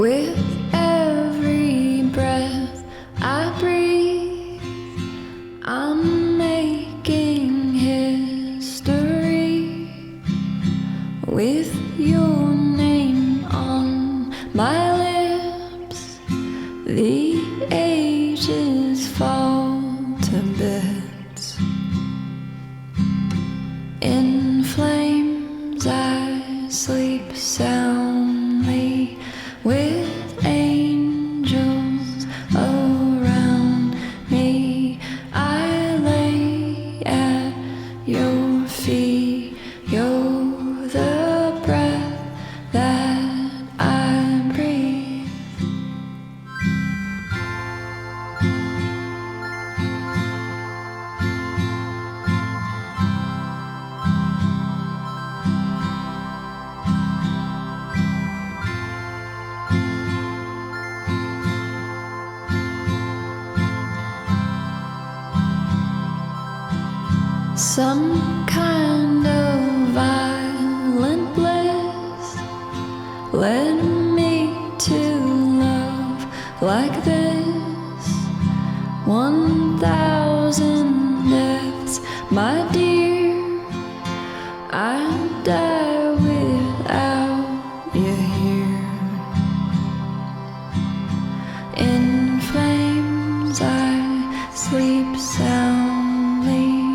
With every breath I breathe, I'm making history. With your name on my lips, the ages fall to bits. In flames I sleep soundly, with angels around me. I lay at your feet. You're the breath that I breathe. Some kind of violent bliss led me to love like this. 1,000 deaths, my dear, I'd die without you here. In flames I sleep soundly,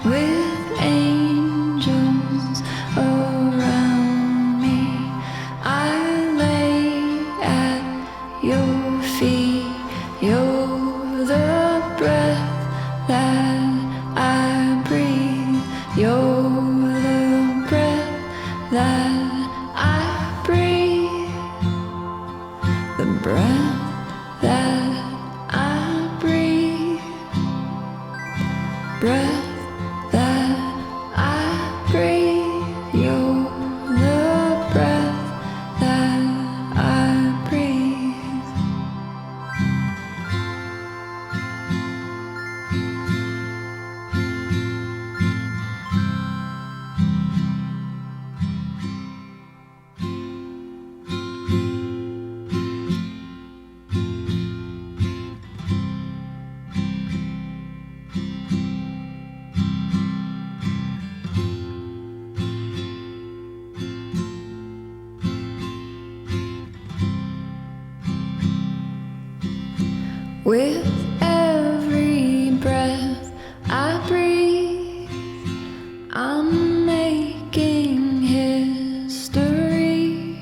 with angels around me. I lay at your feet. You're the breath that I breathe. You're the breath that I breathe. The breath that I breathe. Breath that I breathe. You're the breath that I breathe. With every breath I breathe, I'm making history.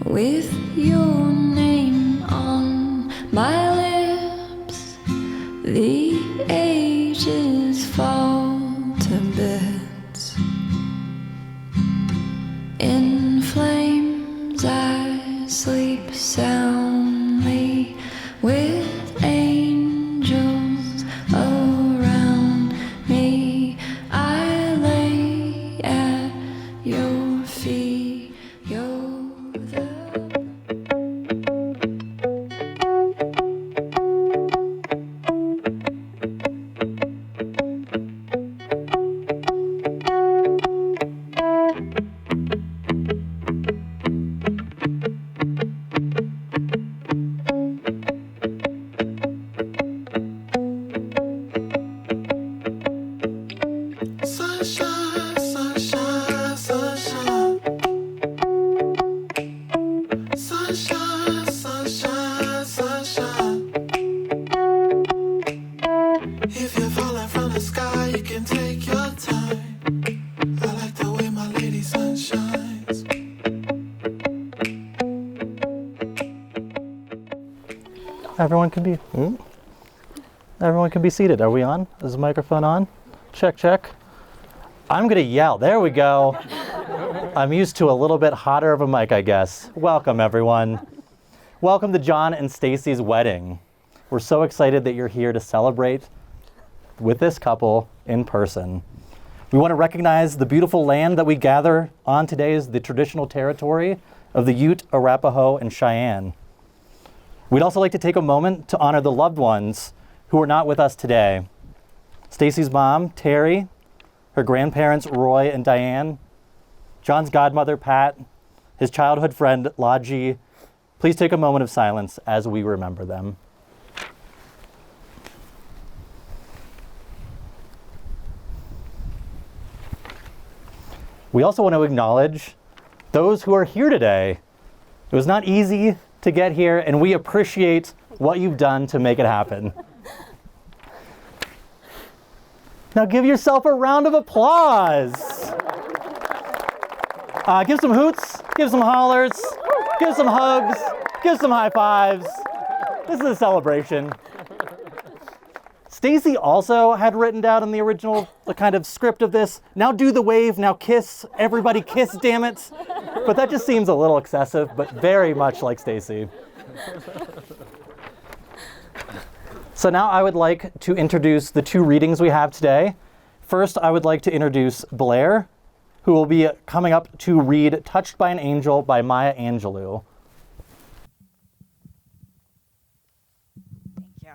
With your name on my lips, the ages fall to bits. In flames I sleep soundly, with angels around me. I lay at your feet. You're the sunshine, sunshine, sunshine. Sunshine, sunshine, sunshine. If you're falling from the sky, you can take your time. I like the way my lady sun shines. Everyone can be seated. Are we on? Is the microphone on? Check, check. I'm gonna yell. There we go. I'm used to a little bit hotter of a mic, I guess. Welcome, everyone. Welcome to John and Stacey's wedding. We're so excited that you're here to celebrate with this couple in person. We want to recognize the beautiful land that we gather on today is the traditional territory of the Ute, Arapaho, and Cheyenne. We'd also like to take a moment to honor the loved ones who are not with us today. Stacey's mom, Terry, her grandparents, Roy and Diane, John's godmother, Pat, his childhood friend, Laji, Please take a moment of silence as we remember them. We also want to acknowledge those who are here today. It was not easy to get here, and we appreciate what you've done to make it happen. Now give yourself a round of applause. Give some hoots, give some hollers, give some hugs, give some high fives. This is a celebration. Stacey also had written down in the original the kind of script of this, now do the wave, now kiss, everybody kiss, damn it. But that just seems a little excessive, but very much like Stacey. So now I would like to introduce the two readings we have today. First, I would like to introduce Blair, who will be coming up to read Touched by an Angel by Maya Angelou. Thank you.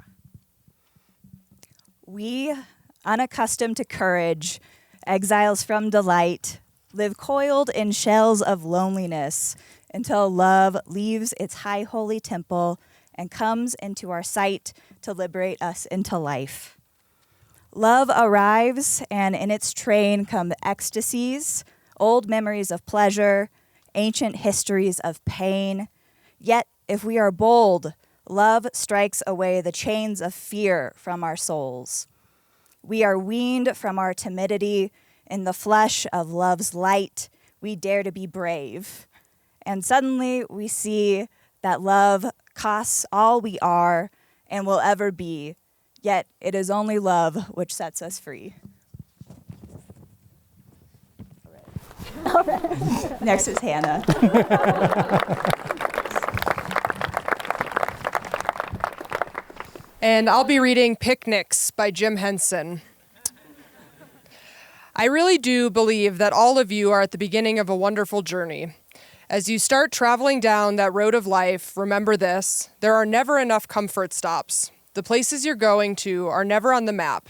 We, unaccustomed to courage, exiles from delight, live coiled in shells of loneliness until love leaves its high holy temple and comes into our sight to liberate us into life. Love arrives, and in its train come ecstasies, old memories of pleasure, ancient histories of pain. Yet, if we are bold, love strikes away the chains of fear from our souls. We are weaned from our timidity. In the flesh of love's light, we dare to be brave. And suddenly we see that love costs all we are and will ever be, yet it is only love which sets us free. All right. Next is Hannah. And I'll be reading Picnics by Jim Henson. I really do believe that all of you are at the beginning of a wonderful journey. As you start traveling down that road of life, remember this: there are never enough comfort stops. The places you're going to are never on the map.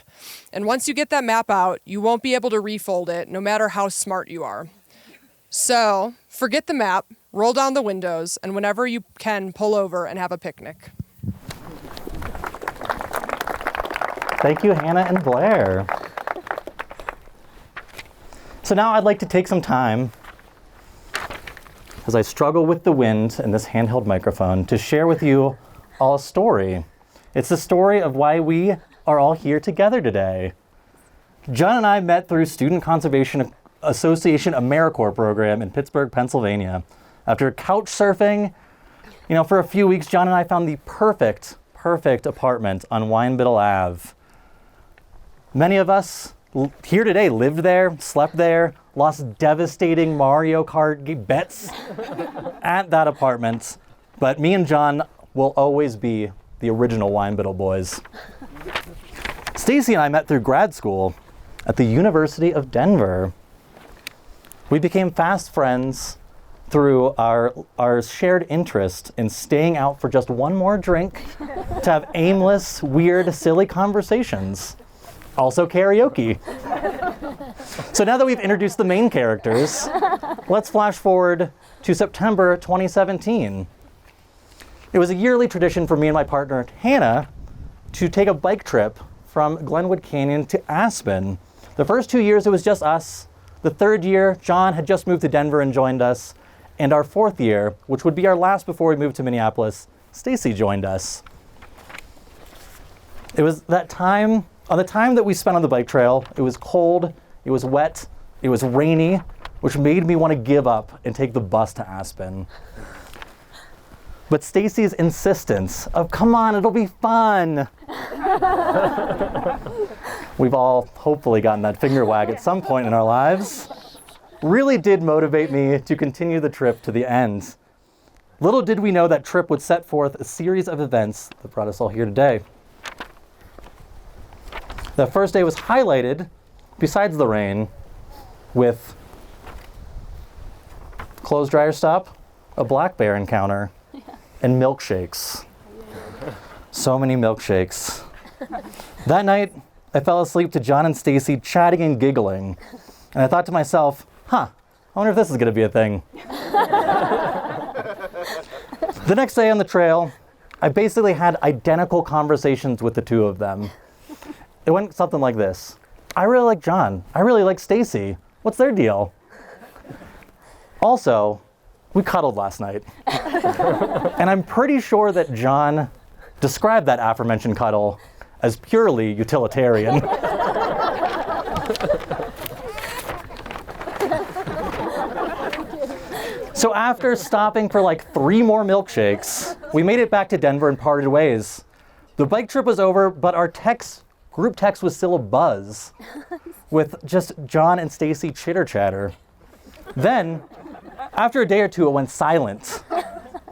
And once you get that map out, you won't be able to refold it, no matter how smart you are. So, forget the map, roll down the windows, and whenever you can, pull over and have a picnic. Thank you, Hannah and Blair. So now I'd like to take some time, as I struggle with the wind and this handheld microphone, to share with you all a story. It's the story of why we are all here together today. John and I met through Student Conservation Association AmeriCorps program in Pittsburgh, Pennsylvania. After couch surfing, for a few weeks, John and I found the perfect apartment on Weinbittle Ave. Many of us here today lived there, slept there, lost devastating Mario Kart bets at that apartment. But me and John will always be the original Weinbittle boys. Stacey and I met through grad school at the University of Denver. We became fast friends through our shared interest in staying out for just one more drink to have aimless, weird, silly conversations. Also karaoke. So now that we've introduced the main characters, let's flash forward to September 2017. It was a yearly tradition for me and my partner, Hannah, to take a bike trip from Glenwood Canyon to Aspen. The first 2 years, it was just us. The third year, John had just moved to Denver and joined us. And our fourth year, which would be our last before we moved to Minneapolis, Stacey joined us. It was that time, on the time that we spent on the bike trail, it was cold, it was wet, it was rainy, which made me want to give up and take the bus to Aspen. But Stacey's insistence of, come on, it'll be fun. We've all hopefully gotten that finger wag at some point in our lives. Really did motivate me to continue the trip to the end. Little did we know that trip would set forth a series of events that brought us all here today. The first day was highlighted, besides the rain, with clothes dryer stop, a black bear encounter, and milkshakes. So many milkshakes. That night, I fell asleep to John and Stacey chatting and giggling. And I thought to myself, I wonder if this is going to be a thing. The next day on the trail, I basically had identical conversations with the two of them. It went something like this. I really like John. I really like Stacey. What's their deal? Also, we cuddled last night. And I'm pretty sure that John described that aforementioned cuddle as purely utilitarian. So after stopping for like 3 more milkshakes, we made it back to Denver and parted ways. The bike trip was over, but our group text was still abuzz with just John and Stacey chitter-chatter. Then, after a day or two, it went silent.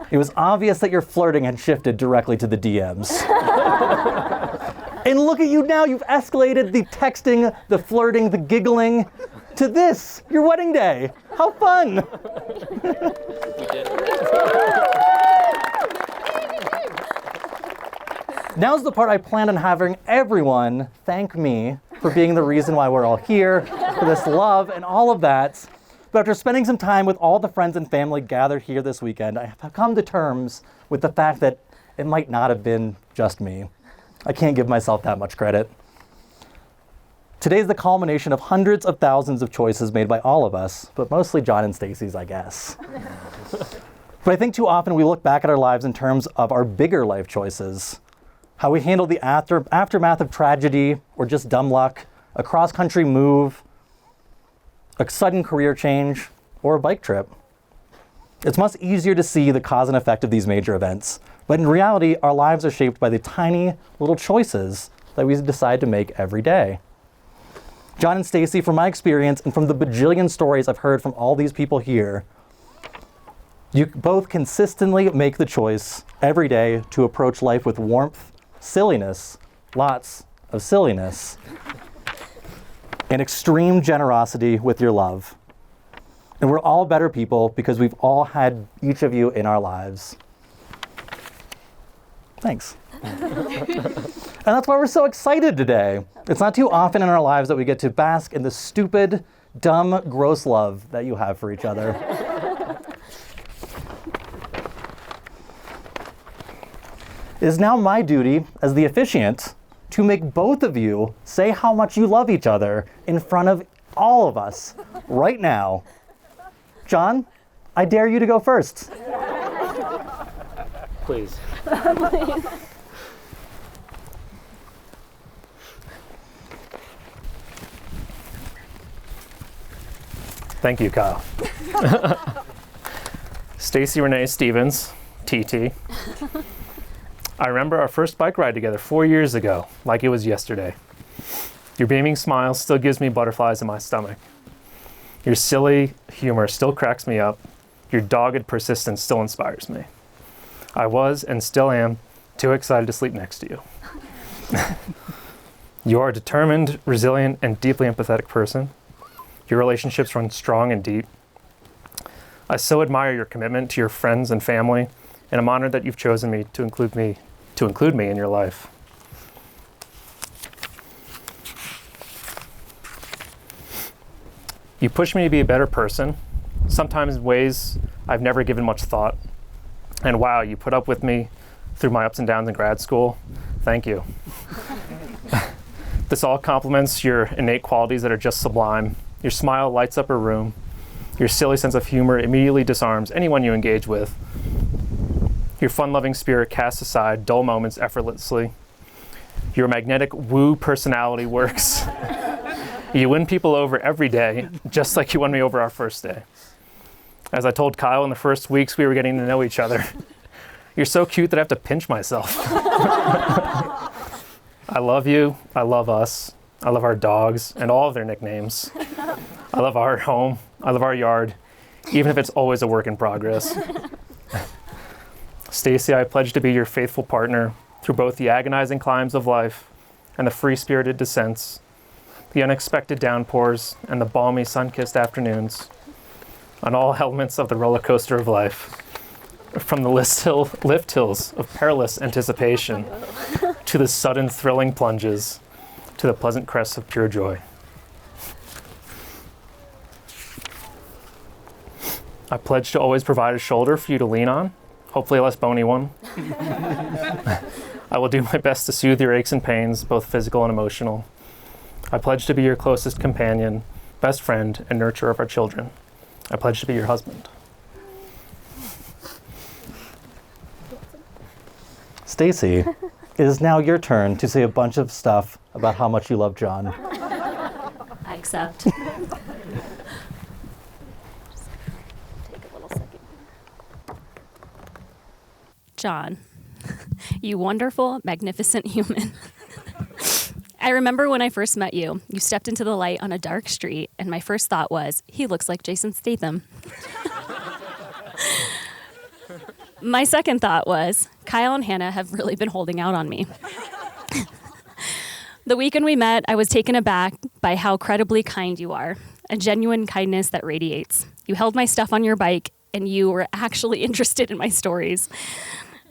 It was obvious that your flirting had shifted directly to the DMs. And look at you now, you've escalated the texting, the flirting, the giggling, to this, your wedding day. How fun! Now's the part I planned on having everyone thank me for being the reason why we're all here, for this love and all of that. But after spending some time with all the friends and family gathered here this weekend, I have come to terms with the fact that it might not have been just me. I can't give myself that much credit. Today's the culmination of hundreds of thousands of choices made by all of us, but mostly John and Stacey's, I guess. But I think too often we look back at our lives in terms of our bigger life choices, how we handle the aftermath of tragedy or just dumb luck, a cross-country move, a sudden career change, or a bike trip. It's much easier to see the cause and effect of these major events, but in reality, our lives are shaped by the tiny little choices that we decide to make every day. John and Stacey, from my experience and from the bajillion stories I've heard from all these people here, you both consistently make the choice every day to approach life with warmth, silliness, lots of silliness, and extreme generosity with your love. And we're all better people because we've all had each of you in our lives. Thanks. And that's why we're so excited today. It's not too often in our lives that we get to bask in the stupid, dumb, gross love that you have for each other. It is now my duty as the officiant to make both of you say how much you love each other in front of all of us right now. John, I dare you to go first. Please. Thank you, Kyle. Stacey Renee Stevens, TT. I remember our first bike ride together 4 years ago, like it was yesterday. Your beaming smile still gives me butterflies in my stomach. Your silly humor still cracks me up. Your dogged persistence still inspires me. I was, and still am, too excited to sleep next to you. You are a determined, resilient, and deeply empathetic person. Your relationships run strong and deep. I so admire your commitment to your friends and family, and I'm honored that you've chosen me to include me in your life. You push me to be a better person, sometimes in ways I've never given much thought. And wow, you put up with me through my ups and downs in grad school. Thank you. This all complements your innate qualities that are just sublime. Your smile lights up a room. Your silly sense of humor immediately disarms anyone you engage with. Your fun-loving spirit casts aside dull moments effortlessly. Your magnetic woo personality works. You win people over every day, just like you won me over our first day. As I told Kyle in the first weeks we were getting to know each other, you're so cute that I have to pinch myself. I love you, I love us, I love our dogs and all of their nicknames. I love our home, I love our yard, even if it's always a work in progress. Stacey, I pledge to be your faithful partner through both the agonizing climbs of life and the free-spirited descents, the unexpected downpours and the balmy sun-kissed afternoons, on all elements of the roller coaster of life, from the lift hills of perilous anticipation to the sudden thrilling plunges to the pleasant crests of pure joy. I pledge to always provide a shoulder for you to lean on, hopefully a less bony one. I will do my best to soothe your aches and pains, both physical and emotional. I pledge to be your closest companion, best friend, and nurturer of our children. I pledge to be your husband. Stacey, it is now your turn to say a bunch of stuff about how much you love John. I accept. Take a little second. John, you wonderful, magnificent human. I remember when I first met you, you stepped into the light on a dark street, and my first thought was, he looks like Jason Statham. My second thought was, Kyle and Hannah have really been holding out on me. The weekend we met, I was taken aback by how incredibly kind you are, a genuine kindness that radiates. You held my stuff on your bike, and you were actually interested in my stories.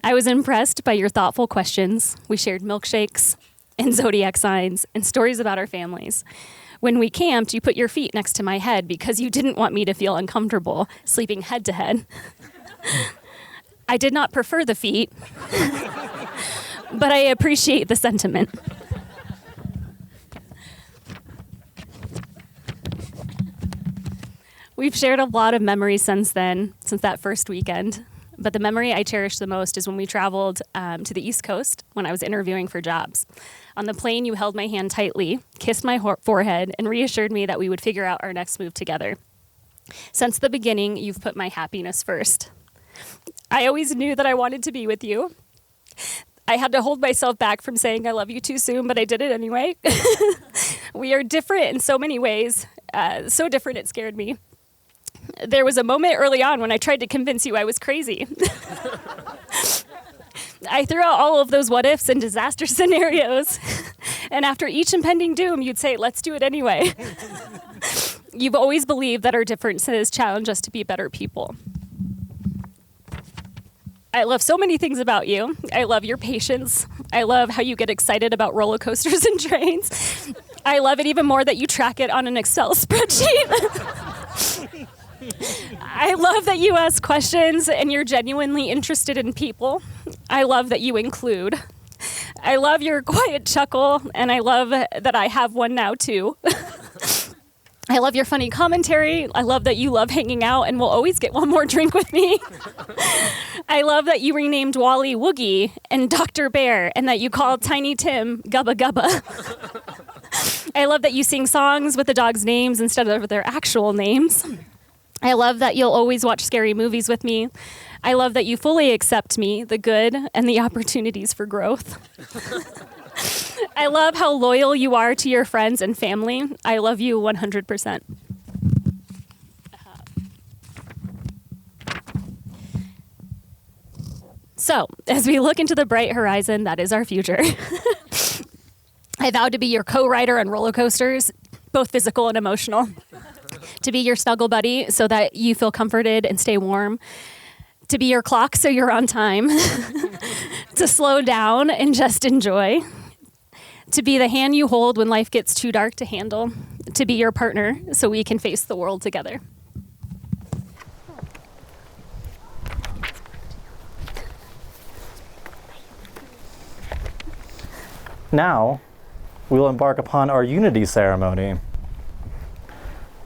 I was impressed by your thoughtful questions. We shared milkshakes and zodiac signs and stories about our families. When we camped, you put your feet next to my head because you didn't want me to feel uncomfortable sleeping head to head. I did not prefer the feet, but I appreciate the sentiment. We've shared a lot of memories since then, since that first weekend. But the memory I cherish the most is when we traveled to the East Coast when I was interviewing for jobs. On the plane, you held my hand tightly, kissed my forehead, and reassured me that we would figure out our next move together. Since the beginning, you've put my happiness first. I always knew that I wanted to be with you. I had to hold myself back from saying I love you too soon, but I did it anyway. We are different in so many ways, so different it scared me. There was a moment early on when I tried to convince you I was crazy. I threw out all of those what ifs and disaster scenarios. And after each impending doom, you'd say, let's do it anyway. You've always believed that our differences challenge us to be better people. I love so many things about you. I love your patience. I love how you get excited about roller coasters and trains. I love it even more that you track it on an Excel spreadsheet. I love that you ask questions and you're genuinely interested in people. I love that you include. I love your quiet chuckle, and I love that I have one now too. I love your funny commentary. I love that you love hanging out and will always get one more drink with me. I love that you renamed Wally Woogie and Dr. Bear, and that you call Tiny Tim Gubba Gubba. I love that you sing songs with the dogs' names instead of their actual names. I love that you'll always watch scary movies with me. I love that you fully accept me, the good, and the opportunities for growth. I love how loyal you are to your friends and family. I love you 100%. So, as we look into the bright horizon, that is our future. I vow to be your co-rider on roller coasters, both physical and emotional. To be your snuggle buddy so that you feel comforted and stay warm. To be your clock so you're on time. To slow down and just enjoy. To be the hand you hold when life gets too dark to handle. To be your partner so we can face the world together. Now, we will embark upon our unity ceremony.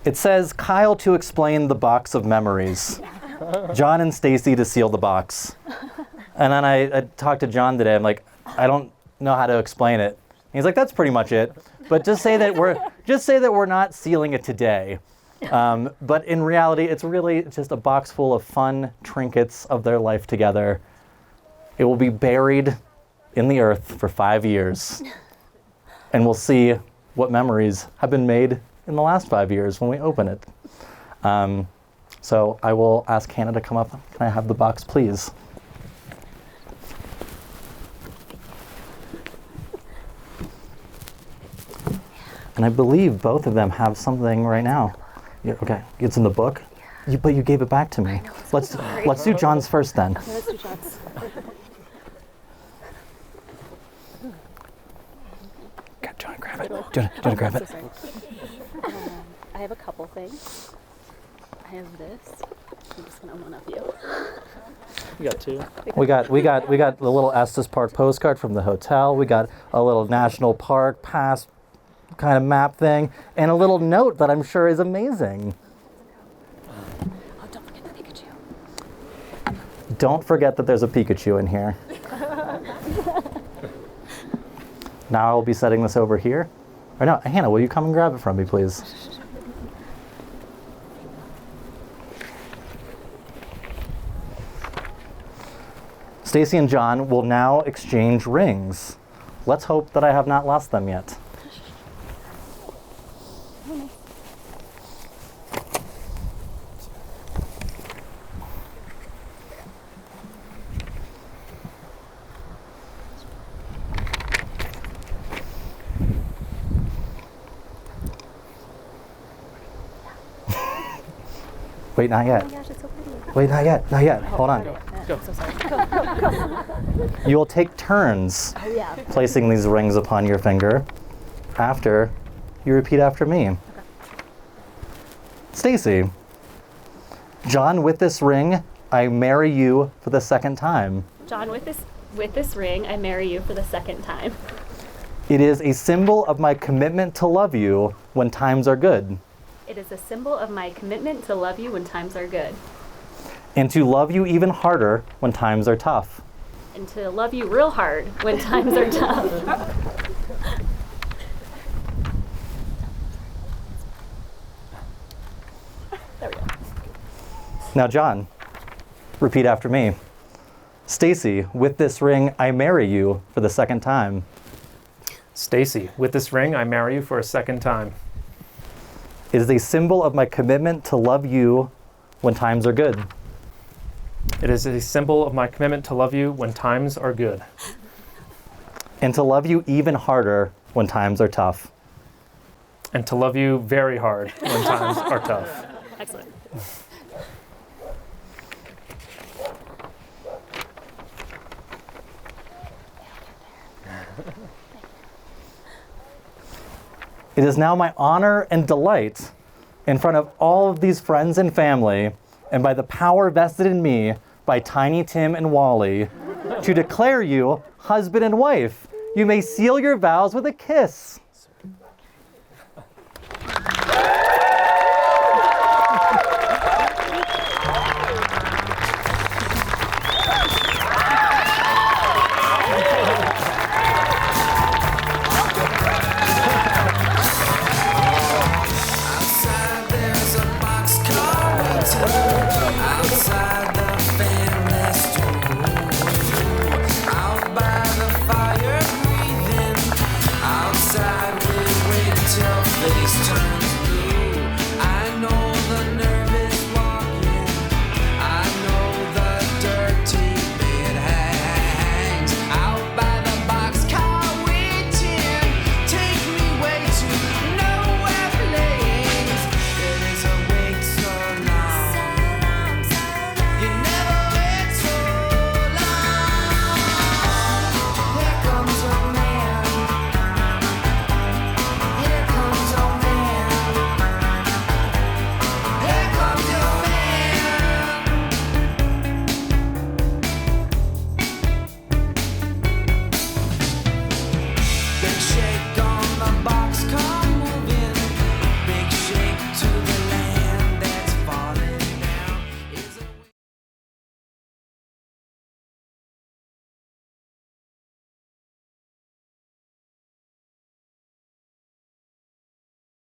It says Kyle to explain the box of memories, John and Stacey to seal the box. And then I talked to John today. I'm like, I don't know how to explain it. And he's like, that's pretty much it. But just say that we're not sealing it today. But in reality, it's really just a box full of fun trinkets of their life together. It will be buried in the earth for 5 years. And we'll see what memories have been made in the last 5 years when we open it. So I will ask Hannah to come up. Can I have the box, please? And I believe both of them have something right now. Yeah, okay, it's in the book. But you gave it back to me. Let's do John's first then. Okay, let's do John's. John, grab it. Do you want to grab it? I have a couple things. I have this. I'm just going to one-up you. We got two. We got the little Estes Park postcard from the hotel. We got a little national park pass kind of map thing, and a little note that I'm sure is amazing. Oh, don't forget the Pikachu. Don't forget that there's a Pikachu in here. Now I'll be setting this over here. Or no, Hannah, will you come and grab it from me, please? Stacey and John will now exchange rings. Let's hope that I have not lost them yet. Wait, not yet. Oh my gosh, it's so pretty. Wait, not yet. Not yet. Hold on. Go. I'm so sorry. Go. You will take turns Oh, yeah. placing these rings upon your finger after you repeat after me. Okay. Stacey, John, with this ring, I marry you for the second time. John, with this ring, I marry you for the second time. It is a symbol of my commitment to love you when times are good, It is a symbol of my commitment to love you when times are good, and to love you even harder when times are tough. and to love you real hard when times are tough. There we go. Now, John, repeat after me. Stacey, with this ring, I marry you for the second time. Stacey, with this ring, I marry you for a second time. It is a symbol of my commitment to love you when times are good, It is a symbol of my commitment to love you when times are good, and to love you even harder when times are tough. and to love you very hard when times are tough. Excellent. It is now my honor and delight in front of all of these friends and family, and by the power vested in me by Tiny Tim and Wally, to declare you husband and wife. You may seal your vows with a kiss.